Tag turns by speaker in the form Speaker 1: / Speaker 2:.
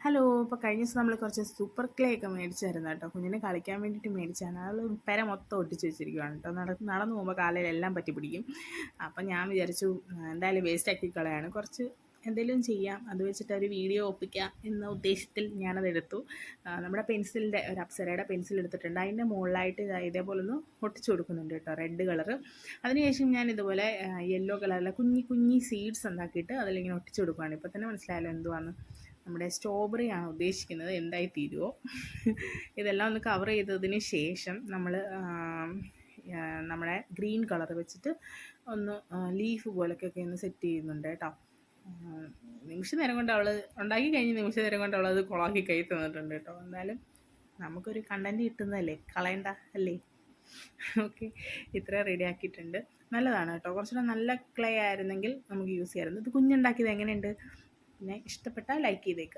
Speaker 1: Hello. ഇപ്പോൾ കഴിഞ്ഞ ദിവസം നമ്മൾ കുറച്ച് സൂപ്പർ ക്ലേ ഒക്കെ മേടിച്ചായിരുന്നു കേട്ടോ. കുഞ്ഞിനെ കളിക്കാൻ വേണ്ടിയിട്ട് മേടിച്ചാണ്. അത് പെര മൊത്തം ഒട്ടിച്ച് വെച്ചിരിക്കുകയാണ് കേട്ടോ. നടന്നു പോകുമ്പോൾ കാലയിലെല്ലാം പറ്റി പിടിക്കും. അപ്പം ഞാൻ വിചാരിച്ചു എന്തായാലും വേസ്റ്റ് ആക്കി കളയാണ്, കുറച്ച് എന്തെങ്കിലും ചെയ്യാം, അത് വെച്ചിട്ട് ഒരു വീഡിയോ ഒപ്പിക്കാം എന്ന ഉദ്ദേശത്തിൽ ഞാനതെടുത്തു. നമ്മുടെ പെൻസിലിൻ്റെ ഒരു അപ്സരയുടെ പെൻസിൽ എടുത്തിട്ടുണ്ട്. അതിൻ്റെ മുകളിലായിട്ട് ഇതേപോലെ ഒന്ന് ഒട്ടിച്ചു കൊടുക്കുന്നുണ്ട് കേട്ടോ, റെഡ് കളറ്. അതിനുശേഷം ഞാൻ ഇതുപോലെ യെല്ലോ കളറിലെ കുഞ്ഞി സീഡ്സ് ഉണ്ടാക്കിയിട്ട് അതിലിങ്ങനെ ഒട്ടിച്ചു കൊടുക്കുകയാണ്. ഇപ്പോൾ തന്നെ മനസ്സിലായല്ലോ എന്തുവാന്ന്. നമ്മുടെ സ്ട്രോബെറി ആണ് ഉദ്ദേശിക്കുന്നത്, എന്തായി തീരുമോ. ഇതെല്ലാം ഒന്ന് കവർ ചെയ്തതിന് ശേഷം നമ്മൾ നമ്മുടെ ഗ്രീൻ കളർ വെച്ചിട്ട് ഒന്ന് ലീഫ് പോലൊക്കെ ഒന്ന് സെറ്റ് ചെയ്യുന്നുണ്ട് കേട്ടോ. നിമിഷ നേരം കൊണ്ട് അവൾ ഉണ്ടാക്കി കഴിഞ്ഞ് നിമിഷ നേരം കൊണ്ട് അവളത് കൊളാക്കി കൈ തന്നിട്ടുണ്ട് കേട്ടോ. എന്തായാലും നമുക്കൊരു കണ്ടൻറ്റ് കിട്ടുന്നതല്ലേ, കളയണ്ട അല്ലേ. ഓക്കെ, ഇത്ര റെഡി ആക്കിയിട്ടുണ്ട്. നല്ലതാണ് കേട്ടോ. കുറച്ചുകൂടെ നല്ല ക്ലേ ആയിരുന്നെങ്കിൽ നമുക്ക് യൂസ് ചെയ്യാമായിരുന്നു. ഇത് കുഞ്ഞുണ്ടാക്കിയത് എങ്ങനെയുണ്ട്? പിന്നെ ഇഷ്ടപ്പെട്ടാൽ ലൈക്ക് ചെയ്തേക്കുക.